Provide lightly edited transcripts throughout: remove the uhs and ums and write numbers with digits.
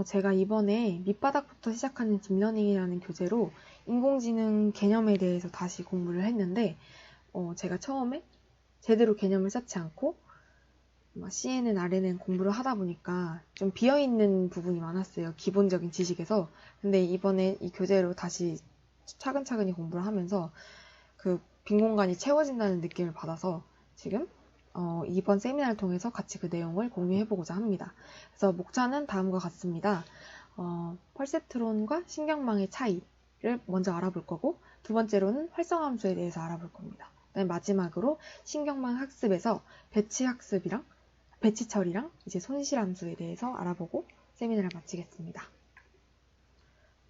제가 이번에 밑바닥부터 시작하는 딥러닝이라는 교재로 인공지능 개념에 대해서 다시 공부를 했는데, 제가 처음에 제대로 개념을 쌓지 않고 CNN, RNN 공부를 하다 보니까 좀 비어있는 부분이 많았어요. 기본적인 지식에서. 근데 이번에 이 교재로 다시 차근차근히 공부를 하면서 그 빈 공간이 채워진다는 느낌을 받아서 지금 이번 세미나를 통해서 같이 그 내용을 공유해보고자 합니다. 그래서 목차는 다음과 같습니다. 펄셉트론과 신경망의 차이를 먼저 알아볼 거고, 두 번째로는 활성함수에 대해서 알아볼 겁니다. 그다음에 마지막으로 신경망 학습에서 배치 처리랑 이제 손실함수에 대해서 알아보고 세미나를 마치겠습니다.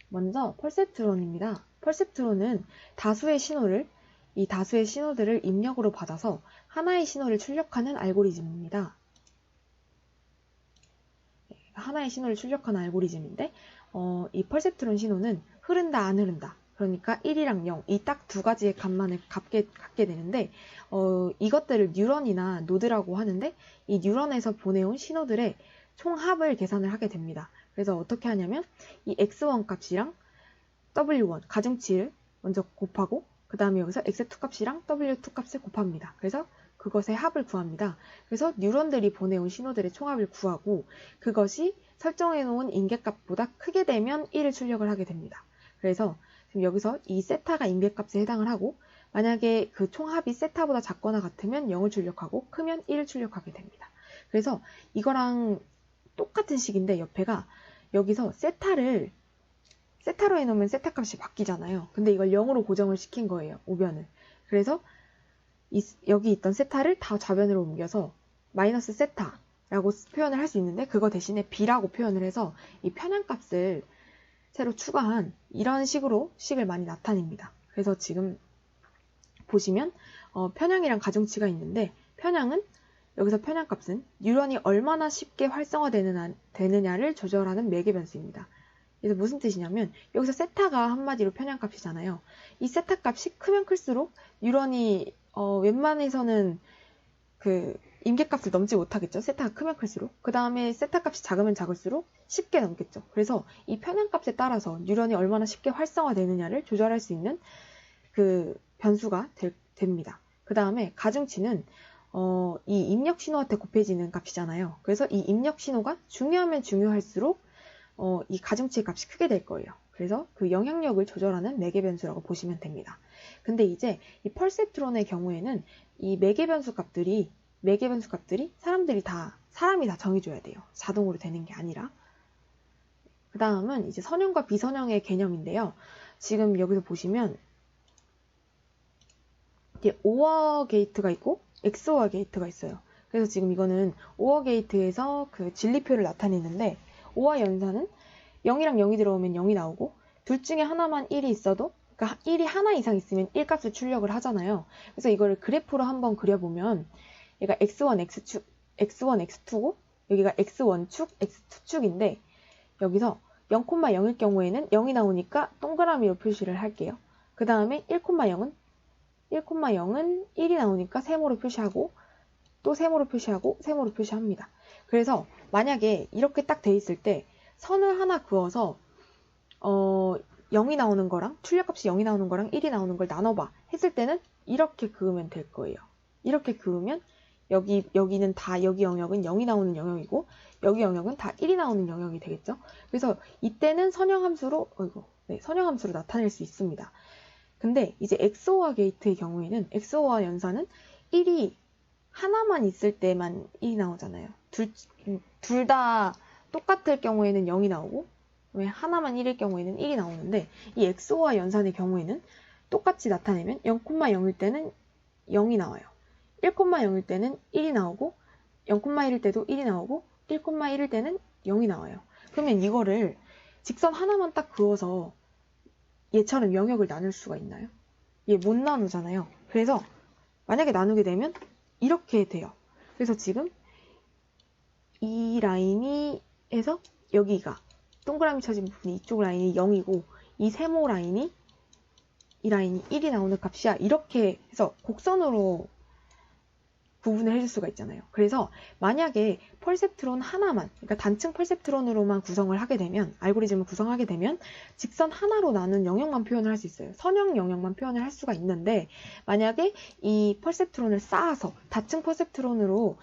먼저 펄셉트론입니다. 펄셉트론은 이 다수의 신호들을 입력으로 받아서 하나의 신호를 출력하는 알고리즘입니다. 하나의 신호를 출력하는 알고리즘인데, 이 펄셉트론 신호는 흐른다, 안 흐른다. 그러니까 1이랑 0, 이 딱 두 가지의 값만을 갖게 되는데, 이것들을 뉴런이나 노드라고 하는데, 이 뉴런에서 보내온 신호들의 총합을 계산을 하게 됩니다. 그래서 어떻게 하냐면, 이 x1 값이랑 w1, 가중치를 먼저 곱하고, 그 다음에 여기서 x2 값이랑 w2 값을 곱합니다. 그래서 그것의 합을 구합니다. 그래서 뉴런들이 보내온 신호들의 총합을 구하고, 그것이 설정해놓은 임계값보다 크게 되면 1을 출력을 하게 됩니다. 그래서 지금 여기서 이 세타가 임계값에 해당을 하고, 만약에 그 총합이 세타보다 작거나 같으면 0을 출력하고, 크면 1을 출력하게 됩니다. 그래서 이거랑 똑같은 식인데, 옆에가 여기서 세타로 해놓으면 세타 값이 바뀌잖아요. 근데 이걸 0으로 고정을 시킨 거예요, 우변을. 그래서 여기 있던 세타를 다 좌변으로 옮겨서 마이너스 세타라고 표현을 할 수 있는데, 그거 대신에 b라고 표현을 해서 이 편향값을 새로 추가한 이런 식으로 식을 많이 나타냅니다. 그래서 지금 보시면 편향이랑 가중치가 있는데, 여기서 편향값은 뉴런이 얼마나 쉽게 활성화되느냐를 조절하는 매개 변수입니다. 그래서 무슨 뜻이냐면, 여기서 세타가 한마디로 편향값이잖아요. 이 세타 값이 크면 클수록 뉴런이 웬만해서는 그 임계값을 넘지 못하겠죠. 세타가 크면 클수록. 그 다음에 세타 값이 작으면 작을수록 쉽게 넘겠죠. 그래서 이 편향값에 따라서 뉴런이 얼마나 쉽게 활성화되느냐를 조절할 수 있는 그 변수가 됩니다. 그 다음에 가중치는 이 입력 신호한테 곱해지는 값이잖아요. 그래서 이 입력 신호가 중요하면 중요할수록 이 가중치의 값이 크게 될 거예요. 그래서 그 영향력을 조절하는 매개 변수라고 보시면 됩니다. 근데 이제 이 펄셉트론의 경우에는 이 매개 변수 값들이 사람이 다 정해줘야 돼요. 자동으로 되는 게 아니라. 그 다음은 이제 선형과 비선형의 개념인데요. 지금 여기서 보시면 이게 OR 게이트가 있고 XOR 게이트가 있어요. 그래서 지금 이거는 OR 게이트에서 그 진리표를 나타내는데, OR 연산은 0이랑 0이 들어오면 0이 나오고, 둘 중에 하나만 1이 있어도, 그러니까 1이 하나 이상 있으면 1값을 출력을 하잖아요. 그래서 이거를 그래프로 한번 그려보면, 얘가 x1, x2고, 여기가 x1축, x2축인데, 여기서 0,0일 경우에는 0이 나오니까 동그라미로 표시를 할게요. 그 다음에 1,0은 1이 나오니까 세모로 표시하고, 또 세모로 표시하고, 세모로 표시합니다. 그래서 만약에 이렇게 딱 돼 있을 때 선을 하나 그어서 0이 나오는 거랑 출력값이 0이 나오는 거랑 1이 나오는 걸 나눠봐 했을 때는 이렇게 그으면 될 거예요. 이렇게 그으면 여기 영역은 0이 나오는 영역이고, 여기 영역은 다 1이 나오는 영역이 되겠죠. 그래서 이때는 선형함수로 나타낼 수 있습니다. 근데 이제 XOR 게이트의 경우에는, XOR 연산은 1이 하나만 있을 때만 1이 나오잖아요. 둘 다 똑같을 경우에는 0이 나오고, 왜 하나만 1일 경우에는 1이 나오는데, 이 XOR 연산의 경우에는 똑같이 나타내면 0,0일 때는 0이 나와요. 1,0일 때는 1이 나오고, 0,1일 때도 1이 나오고, 1,1일 때는 0이 나와요. 그러면 이거를 직선 하나만 딱 그어서 얘처럼 영역을 나눌 수가 있나요? 얘 못 나누잖아요. 그래서 만약에 나누게 되면 이렇게 돼요. 그래서 지금 이 라인이 해서 여기가 동그라미 쳐진 부분이 이쪽 라인이 0이고, 이 세모 라인이 이 라인이 1이 나오는 값이야. 이렇게 해서 곡선으로 구분을 해줄 수가 있잖아요. 그래서 만약에 펄셉트론 하나만, 그러니까 단층 펄셉트론으로만 구성을 하게 되면, 알고리즘을 구성하게 되면 직선 하나로 나눈 영역만 표현을 할 수 있어요. 선형 영역만 표현을 할 수가 있는데, 만약에 이 펄셉트론을 쌓아서 다층 펄셉트론으로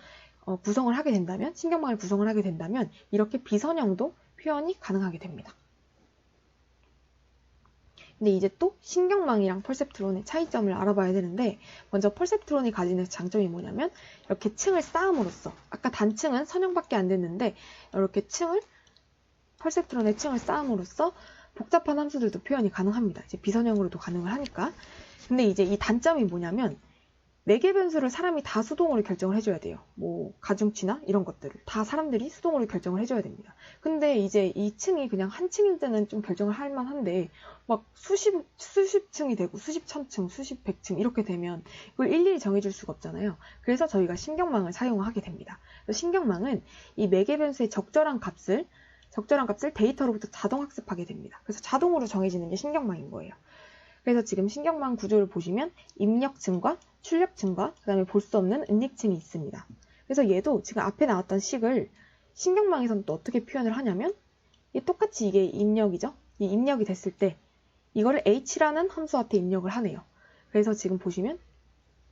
구성을 하게 된다면, 신경망을 구성을 하게 된다면 이렇게 비선형도 표현이 가능하게 됩니다. 근데 이제 또 신경망이랑 펄셉트론의 차이점을 알아봐야 되는데, 먼저 펄셉트론이 가지는 장점이 뭐냐면 이렇게 층을 쌓음으로써, 아까 단층은 선형밖에 안 됐는데 이렇게 펄셉트론의 층을 쌓음으로써 복잡한 함수들도 표현이 가능합니다. 이제 비선형으로도 가능을 하니까. 근데 이제 이 단점이 뭐냐면 매개 변수를 사람이 다 수동으로 결정을 해줘야 돼요. 뭐 가중치나 이런 것들을 다 사람들이 수동으로 결정을 해줘야 됩니다. 근데 이제 이 층이 그냥 한 층일 때는 좀 결정을 할 만한데 막 수십 층이 되고 수십 천 층, 수십 백 층 이렇게 되면 이걸 일일이 정해줄 수가 없잖아요. 그래서 저희가 신경망을 사용하게 됩니다. 신경망은 이 매개 변수의 적절한 값을 데이터로부터 자동 학습하게 됩니다. 그래서 자동으로 정해지는 게 신경망인 거예요. 그래서 지금 신경망 구조를 보시면 입력층과 출력층과 그 다음에 볼 수 없는 은닉층이 있습니다. 그래서 얘도 지금 앞에 나왔던 식을 신경망에서는 또 어떻게 표현을 하냐면 똑같이 이게 입력이죠. 이 입력이 됐을 때 이거를 h라는 함수 앞에 입력을 하네요. 그래서 지금 보시면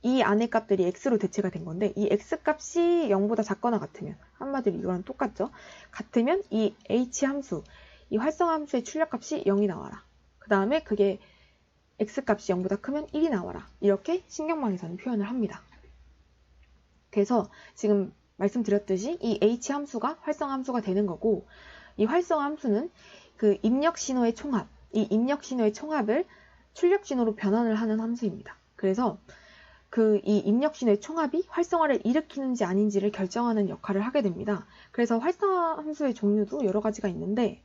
이 안의 값들이 x로 대체가 된 건데 이 x값이 0보다 작거나 같으면 한마디로 이거랑 똑같죠. 같으면 이 h 함수, 이 활성화 함수의 출력값이 0이 나와라. 그 다음에 그게 x값이 0보다 크면 1이 나와라. 이렇게 신경망에서는 표현을 합니다. 그래서 지금 말씀드렸듯이 이 h 함수가 활성화 함수가 되는 거고, 이 활성화 함수는 그 입력 신호의 총합, 이 입력 신호의 총합을 출력 신호로 변환을 하는 함수입니다. 그래서 이 입력 신호의 총합이 활성화를 일으키는지 아닌지를 결정하는 역할을 하게 됩니다. 그래서 활성화 함수의 종류도 여러 가지가 있는데,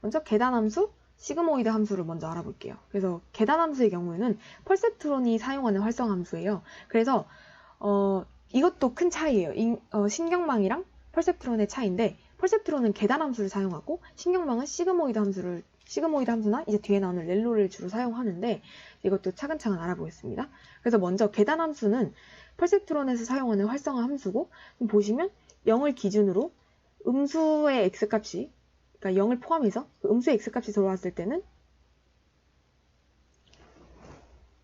먼저 계단 함수, 시그모이드 함수를 먼저 알아볼게요. 그래서 계단 함수의 경우에는 펄셉트론이 사용하는 활성화 함수예요. 그래서 이것도 큰 차이예요. 신경망이랑 펄셉트론의 차이인데, 펄셉트론은 계단 함수를 사용하고 신경망은 시그모이드 함수나 이제 뒤에 나오는 렐로를 주로 사용하는데, 이것도 차근차근 알아보겠습니다. 그래서 먼저 계단 함수는 펄셉트론에서 사용하는 활성화 함수고, 보시면 0을 기준으로 음수의 x값이, 그러니까 0을 포함해서 그 음수의 x값이 들어왔을 때는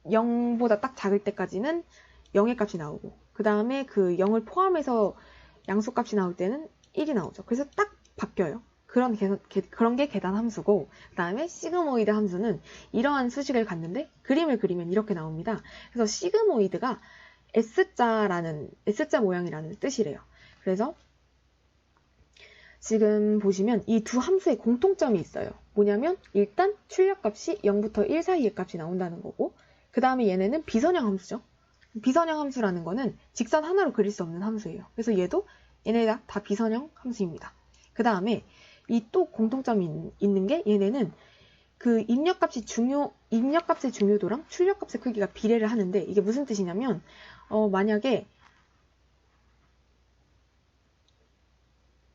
0보다 딱 작을 때까지는 0의 값이 나오고, 그 다음에 그 0을 포함해서 양수값이 나올 때는 1이 나오죠. 그래서 딱 바뀌어요. 그런 게 계단 함수고, 그 다음에 시그모이드 함수는 이러한 수식을 갖는데 그림을 그리면 이렇게 나옵니다. 그래서 시그모이드가 S자 모양이라는 뜻이래요. 그래서 지금 보시면 이 두 함수의 공통점이 있어요. 뭐냐면 일단 출력값이 0부터 1 사이의 값이 나온다는 거고, 그 다음에 얘네는 비선형 함수죠. 비선형 함수라는 거는 직선 하나로 그릴 수 없는 함수예요. 그래서 얘네 다 비선형 함수입니다. 그 다음에 이 또 공통점이 있는 게, 얘네는 그 입력값의 중요도랑 출력값의 크기가 비례를 하는데, 이게 무슨 뜻이냐면 만약에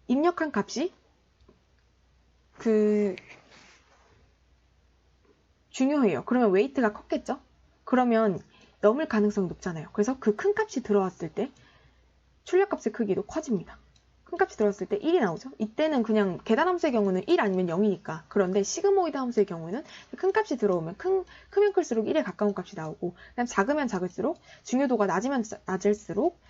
입력한 값이 중요해요. 그러면 웨이트가 컸겠죠? 그러면 넘을 가능성이 높잖아요. 그래서 그 큰 값이 들어왔을 때 출력값의 크기도 커집니다. 큰 값이 들어왔을 때 1이 나오죠. 이때는 그냥 계단 함수의 경우는 1 아니면 0이니까. 그런데 시그모이드 함수의 경우는 큰 값이 들어오면 크면 클수록 1에 가까운 값이 나오고, 그다음 작으면 작을수록, 중요도가 낮으면 낮을수록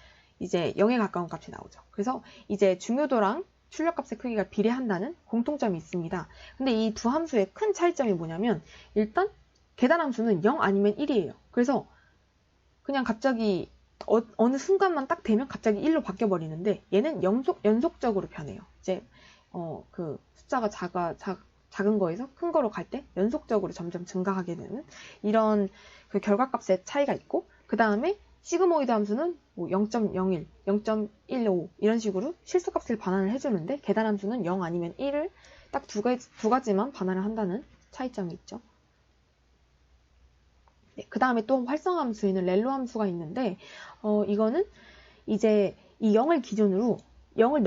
이제 0에 가까운 값이 나오죠. 그래서 이제 중요도랑 출력값의 크기가 비례한다는 공통점이 있습니다. 근데 이 두 함수의 큰 차이점이 뭐냐면, 일단 계단 함수는 0 아니면 1이에요. 그래서 그냥 갑자기 어느 순간만 딱 되면 갑자기 1로 바뀌어 버리는데, 얘는 연속적으로 변해요. 이제 그 숫자가 작은 거에서 큰 거로 갈 때 연속적으로 점점 증가하게 되는 이런 그 결과값의 차이가 있고, 그 다음에 시그모이드 함수는 뭐 0.01, 0.15 이런 식으로 실수값을 반환을 해주는데, 계단 함수는 0 아니면 1을 딱 두 가지만 반환을 한다는 차이점이 있죠. 네, 그 다음에 또 활성화 함수에는 렐로 함수가 있는데, 이거는 이제 이 0을 기준으로 0을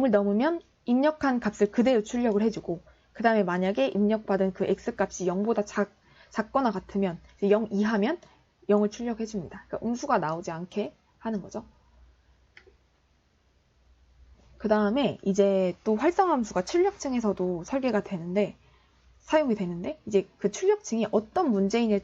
넘으면 입력한 값을 그대로 출력을 해주고, 그 다음에 만약에 입력받은 그 x값이 0보다 작거나 같으면, 0 이하면 0을 출력해줍니다. 그러니까 음수가 나오지 않게 하는 거죠. 그 다음에 이제 또 활성함수가 출력층에서도 설계가 되는데, 사용이 되는데, 이제 그 출력층이 어떤 문제이냐에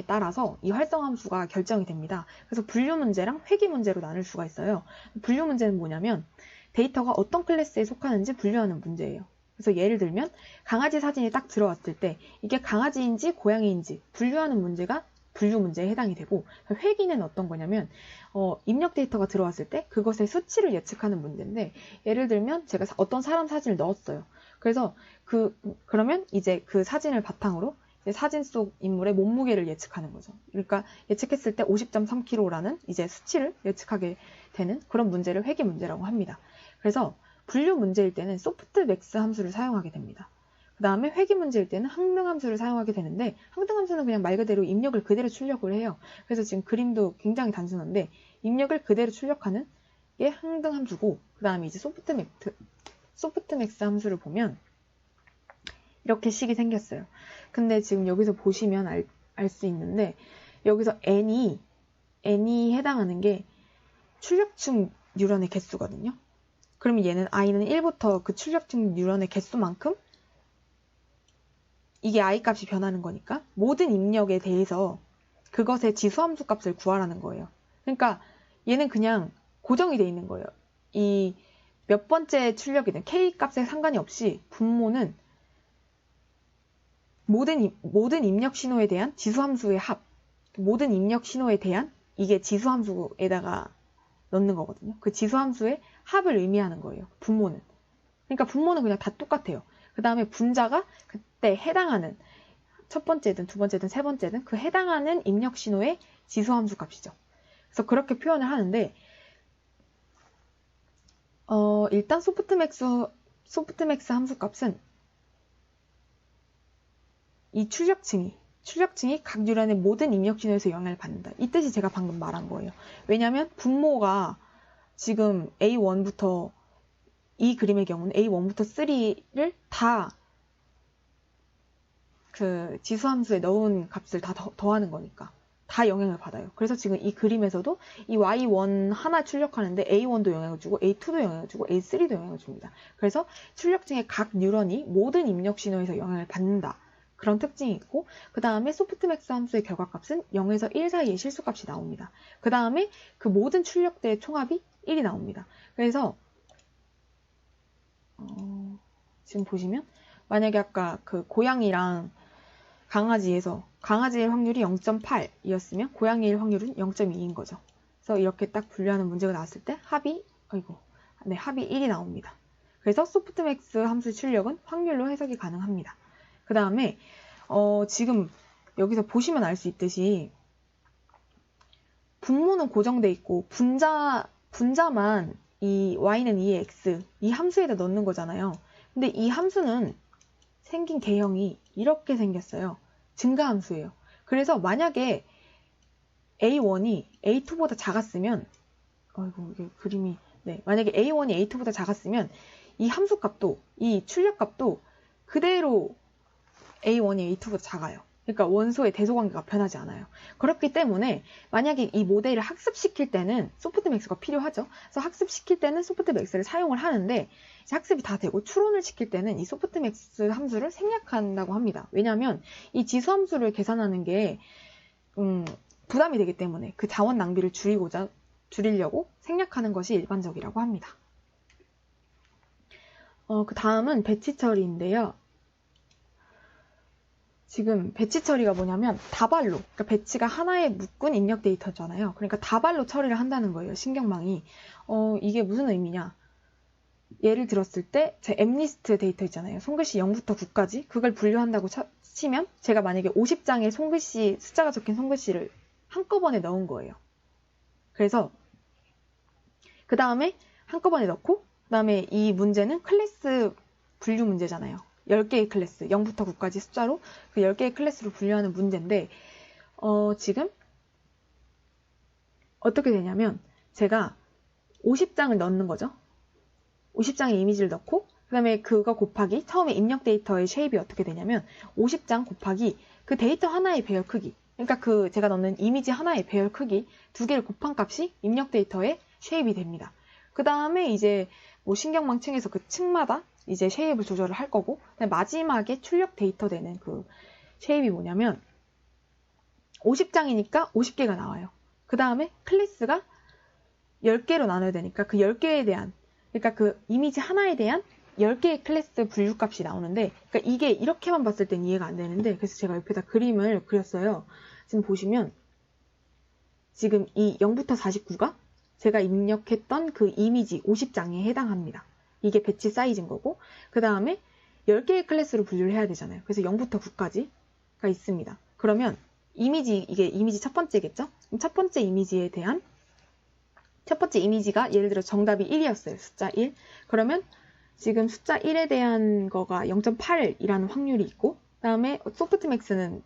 따라서 이 활성함수가 결정이 됩니다. 그래서 분류 문제랑 회귀 문제로 나눌 수가 있어요. 분류 문제는 뭐냐면 데이터가 어떤 클래스에 속하는지 분류하는 문제예요. 그래서 예를 들면 강아지 사진이 딱 들어왔을 때 이게 강아지인지 고양이인지 분류하는 문제가 분류 문제에 해당이 되고, 회귀는 어떤 거냐면 입력 데이터가 들어왔을 때 그것의 수치를 예측하는 문제인데, 예를 들면 제가 어떤 사람 사진을 넣었어요. 그래서 그러면 이제 그 사진을 바탕으로 이제 사진 속 인물의 몸무게를 예측하는 거죠. 그러니까 예측했을 때 50.3kg라는 이제 수치를 예측하게 되는 그런 문제를 회귀 문제라고 합니다. 그래서 분류 문제일 때는 소프트맥스 함수를 사용하게 됩니다. 그 다음에 회귀 문제일 때는 항등함수를 사용하게 되는데, 항등함수는 그냥 말 그대로 입력을 그대로 출력을 해요. 그래서 지금 그림도 굉장히 단순한데 입력을 그대로 출력하는 게 항등함수고, 그 다음에 이제 소프트맥스 함수를 보면 이렇게 식이 생겼어요. 근데 지금 여기서 보시면 알 수 있는데, 여기서 n이 해당하는 게 출력층 뉴런의 개수거든요. 그러면 얘는 i는 1부터 그 출력층 뉴런의 개수만큼 이게 i 값이 변하는 거니까 모든 입력에 대해서 그것의 지수함수 값을 구하라는 거예요. 그러니까 얘는 그냥 고정이 돼 있는 거예요. 이 몇 번째 출력이든 k 값에 상관이 없이 분모는 모든 입력 신호에 대한 지수함수의 합, 모든 입력 신호에 대한 이게 지수함수에다가 넣는 거거든요. 그 지수함수의 합을 의미하는 거예요. 분모는. 그러니까 분모는 그냥 다 똑같아요. 그 다음에 분자가 그때 해당하는 첫 번째든 두 번째든 세 번째든 그 해당하는 입력 신호의 지수함수 값이죠. 그래서 그렇게 표현을 하는데, 일단 소프트맥스 함수 값은 이 출력층이 각 뉴런의 모든 입력 신호에서 영향을 받는다. 이 뜻이 제가 방금 말한 거예요. 왜냐하면 분모가 지금 A1부터 이 그림의 경우는 A1부터 3를 다 그 지수함수에 넣은 값을 다 더하는 거니까 다 영향을 받아요. 그래서 지금 이 그림에서도 이 Y1 하나 출력하는데 A1도 영향을 주고 A2도 영향을 주고 A3도 영향을 줍니다. 그래서 출력층의 각 뉴런이 모든 입력 신호에서 영향을 받는다. 그런 특징이 있고, 그 다음에 소프트맥스 함수의 결과값은 0에서 1 사이의 실수값이 나옵니다. 그 다음에 그 모든 출력대의 총합이 1이 나옵니다. 그래서 지금 보시면 만약에 아까 그 고양이랑 강아지에서 강아지의 확률이 0.8이었으면 고양이의 확률은 0.2인 거죠. 그래서 이렇게 딱 분류하는 문제가 나왔을 때 합이 1이 나옵니다. 그래서 소프트맥스 함수 출력은 확률로 해석이 가능합니다. 그 다음에 지금 여기서 보시면 알 수 있듯이 분모는 고정돼 있고 분자만 이 y는 2의 x 이 함수에다 넣는 거잖아요. 근데 이 함수는 생긴 개형이 이렇게 생겼어요. 증가함수예요. 그래서 만약에 A1이 A2보다 작았으면 이게 그림이 만약에 A1이 A2보다 작았으면 이 함수값도 이 출력값도 그대로 A1이 A2보다 작아요. 그러니까 원소의 대소관계가 변하지 않아요. 그렇기 때문에 만약에 이 모델을 학습시킬 때는 소프트맥스가 필요하죠. 그래서 학습시킬 때는 소프트맥스를 사용을 하는데 학습이 다 되고 추론을 시킬 때는 이 소프트맥스 함수를 생략한다고 합니다. 왜냐하면 이 지수함수를 계산하는 게 부담이 되기 때문에 그 자원 낭비를 줄이려고 생략하는 것이 일반적이라고 합니다. 그 다음은 배치 처리인데요. 지금 배치 처리가 뭐냐면 다발로, 그러니까 배치가 하나의 묶은 입력 데이터잖아요. 그러니까 다발로 처리를 한다는 거예요, 신경망이. 이게 무슨 의미냐? 예를 들었을 때 제 엠리스트 데이터 있잖아요. 손글씨 0부터 9까지 그걸 분류한다고 치면 제가 만약에 50장의 손글씨 숫자가 적힌 손글씨를 한꺼번에 넣은 거예요. 그래서 그 다음에 한꺼번에 넣고 그 다음에 이 문제는 클래스 분류 문제잖아요. 10개의 클래스, 0부터 9까지 숫자로 그 10개의 클래스로 분류하는 문제인데 지금 어떻게 되냐면 제가 50장을 넣는 거죠. 50장의 이미지를 넣고 그 다음에 그거 곱하기 처음에 입력 데이터의 쉐입이 어떻게 되냐면 50장 곱하기 그 데이터 하나의 배열 크기, 그러니까 제가 넣는 이미지 하나의 배열 크기 2개를 곱한 값이 입력 데이터에 쉐입이 됩니다. 그 다음에 이제 뭐 신경망층에서 그 층마다 이제 쉐입을 조절을 할 거고, 마지막에 출력 데이터 되는 그 쉐입이 뭐냐면 50장이니까 50개가 나와요. 그 다음에 클래스가 10개로 나눠야 되니까 그 10개에 대한, 그러니까 그 이미지 하나에 대한 10개의 클래스 분류값이 나오는데, 그러니까 이게 이렇게만 봤을 땐 이해가 안 되는데, 그래서 제가 옆에다 그림을 그렸어요. 지금 보시면 지금 이 0부터 49가 제가 입력했던 그 이미지 50장에 해당합니다. 이게 배치 사이즈인 거고, 그 다음에 10개의 클래스로 분류를 해야 되잖아요. 그래서 0부터 9까지가 있습니다. 그러면 이게 이미지 첫 번째겠죠? 그럼 첫 번째 이미지에 대한, 첫 번째 이미지가 예를 들어 정답이 1이었어요. 숫자 1. 그러면 지금 숫자 1에 대한 거가 0.8이라는 확률이 있고, 그 다음에 소프트맥스는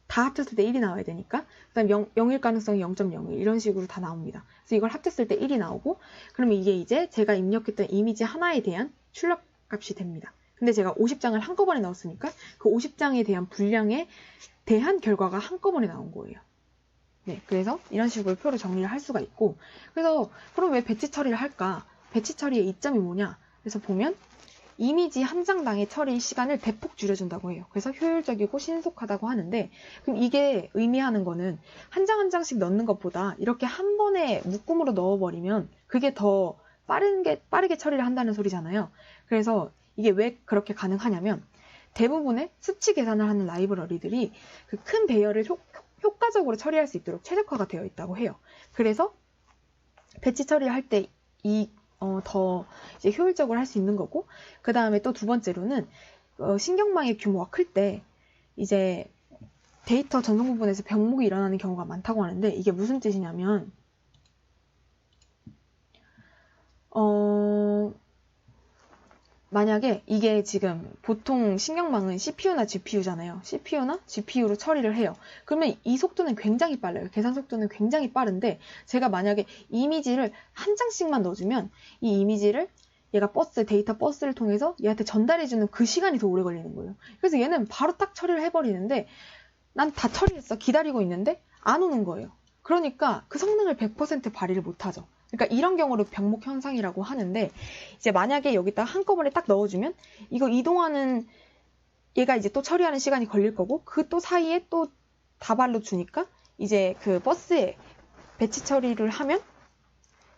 다 합쳤을 때 1이 나와야 되니까, 그 다음 0일 가능성이 0.01 이런 식으로 다 나옵니다. 그래서 이걸 합쳤을 때 1이 나오고, 그러면 이게 이제 제가 입력했던 이미지 하나에 대한 출력 값이 됩니다. 근데 제가 50장을 한꺼번에 넣었으니까 그 50장에 대한 분량에 대한 결과가 한꺼번에 나온 거예요. 네, 그래서 이런 식으로 표로 정리를 할 수가 있고, 그래서 그럼 왜 배치 처리를 할까? 배치 처리의 이점이 뭐냐? 그래서 보면 이미지 한 장당의 처리 시간을 대폭 줄여준다고 해요. 그래서 효율적이고 신속하다고 하는데, 그럼 이게 의미하는 거는 한 장 한 장씩 넣는 것보다 이렇게 한 번에 묶음으로 넣어버리면 그게 더 빠르게 처리를 한다는 소리잖아요. 그래서 이게 왜 그렇게 가능하냐면, 대부분의 수치 계산을 하는 라이브러리들이 그 큰 배열을 효과적으로 처리할 수 있도록 최적화가 되어 있다고 해요. 그래서 배치 처리를 할 때 더 이제 효율적으로 할 수 있는 거고, 그 다음에 또 두 번째로는 신경망의 규모가 클 때 이제 데이터 전송 부분에서 병목이 일어나는 경우가 많다고 하는데, 이게 무슨 뜻이냐면 만약에 이게 지금 보통 신경망은 CPU나 GPU잖아요. CPU나 GPU로 처리를 해요. 그러면 이 속도는 굉장히 빨라요. 계산 속도는 굉장히 빠른데, 제가 만약에 이미지를 한 장씩만 넣어주면 이 이미지를 얘가 데이터 버스를 통해서 얘한테 전달해주는 그 시간이 더 오래 걸리는 거예요. 그래서 얘는 바로 딱 처리를 해버리는데, 난 다 처리했어. 기다리고 있는데 안 오는 거예요. 그러니까 그 성능을 100% 발휘를 못하죠. 그러니까 이런 경우를 병목 현상이라고 하는데, 이제 만약에 여기다 한꺼번에 딱 넣어주면 이거 이동하는, 얘가 이제 또 처리하는 시간이 걸릴 거고, 그 또 사이에 또 다발로 주니까 이제 그 버스에 배치 처리를 하면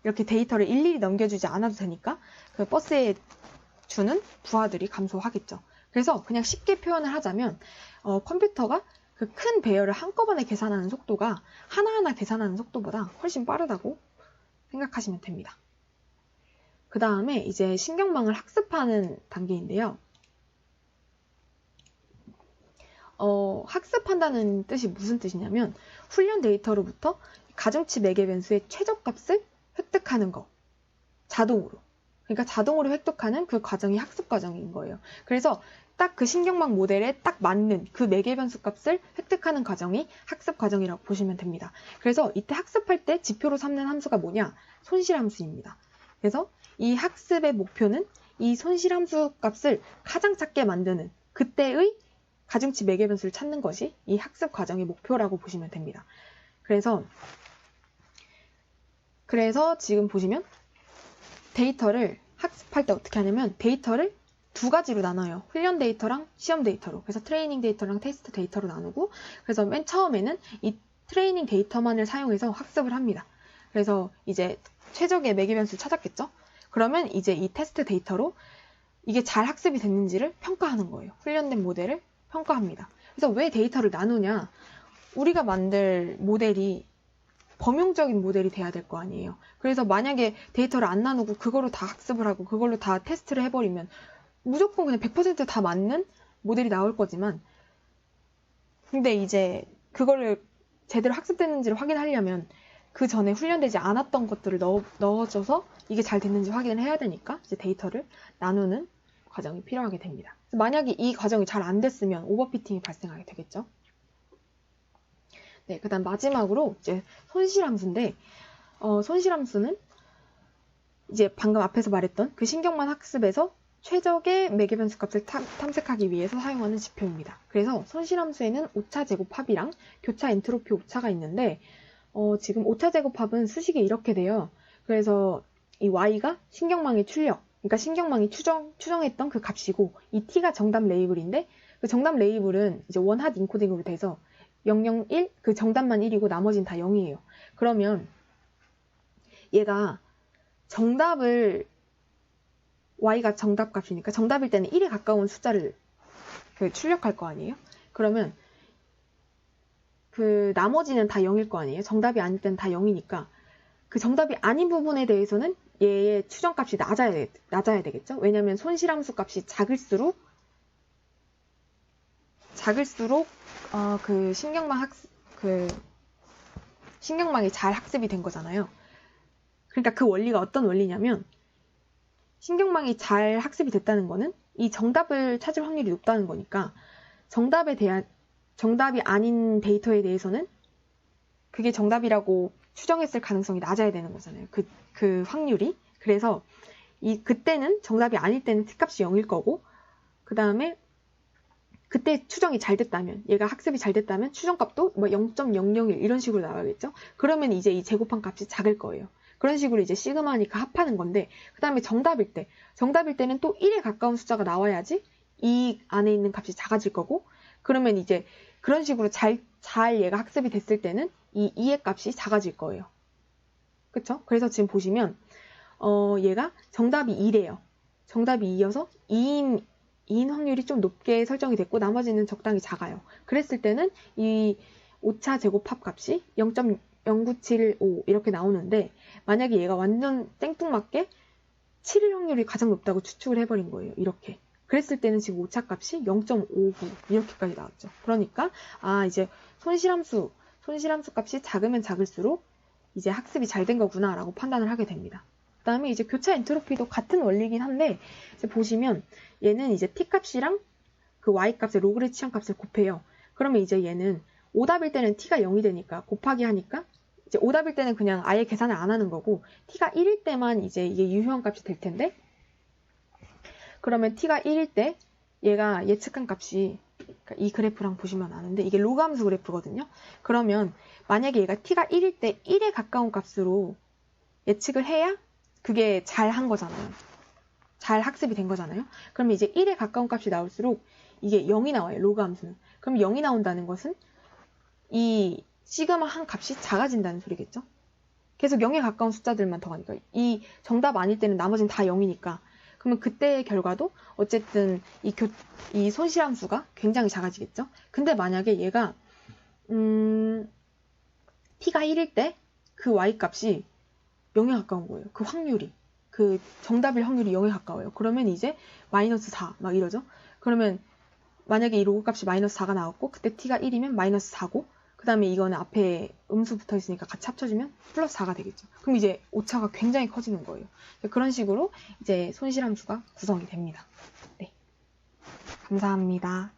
이렇게 데이터를 일일이 넘겨주지 않아도 되니까 그 버스에 주는 부하들이 감소하겠죠. 그래서 그냥 쉽게 표현을 하자면 컴퓨터가 그 큰 배열을 한꺼번에 계산하는 속도가 하나하나 계산하는 속도보다 훨씬 빠르다고 생각하시면 됩니다. 그 다음에 이제 신경망을 학습하는 단계인데요. 학습한다는 뜻이 무슨 뜻이냐면, 훈련 데이터로부터 가중치 매개 변수의 최저값을 획득하는 거. 자동으로. 그러니까 자동으로 획득하는 그 과정이 학습 과정인 거예요. 그래서 딱 그 신경망 모델에 딱 맞는 그 매개 변수 값을 획득하는 과정이 학습 과정이라고 보시면 됩니다. 그래서 이때 학습할 때 지표로 삼는 함수가 뭐냐? 손실함수입니다. 그래서 이 학습의 목표는 이 손실함수 값을 가장 작게 만드는 그때의 가중치 매개 변수를 찾는 것이 이 학습 과정의 목표라고 보시면 됩니다. 그래서 지금 보시면 데이터를 학습할 때 어떻게 하냐면, 데이터를 두 가지로 나눠요. 훈련 데이터랑 시험 데이터로. 그래서 트레이닝 데이터랑 테스트 데이터로 나누고, 그래서 맨 처음에는 이 트레이닝 데이터만을 사용해서 학습을 합니다. 그래서 이제 최적의 매개 변수를 찾았겠죠? 그러면 이제 이 테스트 데이터로 이게 잘 학습이 됐는지를 평가하는 거예요. 훈련된 모델을 평가합니다. 그래서 왜 데이터를 나누냐? 우리가 만들 모델이 범용적인 모델이 돼야 될 거 아니에요. 그래서 만약에 데이터를 안 나누고 그걸로 다 학습을 하고 그걸로 다 테스트를 해버리면 무조건 그냥 100% 다 맞는 모델이 나올 거지만, 근데 이제 그거를 제대로 학습됐는지를 확인하려면 그 전에 훈련되지 않았던 것들을 넣어줘서 이게 잘 됐는지 확인을 해야 되니까 이제 데이터를 나누는 과정이 필요하게 됩니다. 만약에 이 과정이 잘 안 됐으면 오버피팅이 발생하게 되겠죠. 네, 그 다음 마지막으로 이제 손실함수인데, 손실함수는 이제 방금 앞에서 말했던 그 신경망 학습에서 최적의 매개변수 값을 탐색하기 위해서 사용하는 지표입니다. 그래서 손실함수에는 오차 제곱합이랑 교차 엔트로피 오차가 있는데 지금 오차 제곱합은 수식이 이렇게 돼요. 그래서 이 y가 신경망의 출력, 그러니까 신경망이 추정했던 그 값이고 이 t가 정답 레이블인데 그 정답 레이블은 이제 원핫 인코딩으로 돼서 001, 그 정답만 1이고 나머지는 다 0이에요. 그러면 얘가 정답을 y가 정답 값이니까 정답일 때는 1에 가까운 숫자를 출력할 거 아니에요? 그러면 그 나머지는 다 0일 거 아니에요? 정답이 아닐 때는 다 0이니까 그 정답이 아닌 부분에 대해서는 얘의 추정값이 낮아야 되겠죠? 왜냐면 손실함수 값이 작을수록 그 신경망이 잘 학습이 된 거잖아요. 그러니까 그 원리가 어떤 원리냐면 신경망이 잘 학습이 됐다는 거는 이 정답을 찾을 확률이 높다는 거니까 정답이 아닌 데이터에 대해서는 그게 정답이라고 추정했을 가능성이 낮아야 되는 거잖아요. 그 확률이. 그래서 그때는 정답이 아닐 때는 t값이 0일 거고 그 다음에 그때 추정이 잘 됐다면 얘가 학습이 잘 됐다면 추정값도 뭐 0.001 이런 식으로 나와야겠죠. 그러면 이제 이 제곱한 값이 작을 거예요. 그런 식으로 이제 시그마니까 합하는 건데 그 다음에 정답일 때는 또 1에 가까운 숫자가 나와야지 이 안에 있는 값이 작아질 거고 그러면 이제 그런 식으로 잘 얘가 학습이 됐을 때는 이 2의 값이 작아질 거예요. 그쵸? 그래서 지금 보시면 얘가 정답이 2래요. 정답이 2여서 2인 확률이 좀 높게 설정이 됐고 나머지는 적당히 작아요. 그랬을 때는 이 오차 제곱합 값이 0.0975 이렇게 나오는데 만약에 얘가 완전 땡뚱맞게 7일 확률이 가장 높다고 추측을 해버린 거예요. 이렇게. 그랬을 때는 지금 오차값이 0.59 이렇게까지 나왔죠. 그러니까 이제 손실함수 값이 작으면 작을수록 이제 학습이 잘 된 거구나 라고 판단을 하게 됩니다. 그 다음에 이제 교차 엔트로피도 같은 원리긴 한데 이제 보시면 얘는 이제 t값이랑 그 y값의 로그의 취향값을 곱해요. 그러면 이제 얘는 오답일 때는 t가 0이 되니까 곱하기 하니까 이제 오답일 때는 그냥 아예 계산을 안 하는 거고 t가 1일 때만 이제 이게 유효한 값이 될 텐데 그러면 t가 1일 때 얘가 예측한 값이 그러니까 이 그래프랑 보시면 아는데 이게 로그 함수 그래프거든요. 그러면 만약에 얘가 t가 1일 때 1에 가까운 값으로 예측을 해야 그게 잘 한 거잖아요. 잘 학습이 된 거잖아요. 그러면 이제 1에 가까운 값이 나올수록 이게 0이 나와요. 로그 함수는. 그럼 0이 나온다는 것은 이 시그마 한 값이 작아진다는 소리겠죠. 계속 0에 가까운 숫자들만 더 가니까 이 정답 아닐 때는 나머지는 다 0이니까 그러면 그때의 결과도 어쨌든 이 손실함수가 굉장히 작아지겠죠. 근데 만약에 얘가 t가 1일 때 그 y값이 0에 가까운 거예요. 그 확률이. 그 정답일 확률이 0에 가까워요. 그러면 이제 마이너스 4 막 이러죠. 그러면 만약에 이 로그 값이 마이너스 4가 나왔고 그때 t가 1이면 마이너스 4고 그 다음에 이거는 앞에 음수 붙어 있으니까 같이 합쳐주면 플러스 4가 되겠죠. 그럼 이제 오차가 굉장히 커지는 거예요. 그런 식으로 이제 손실함수가 구성이 됩니다. 네. 감사합니다.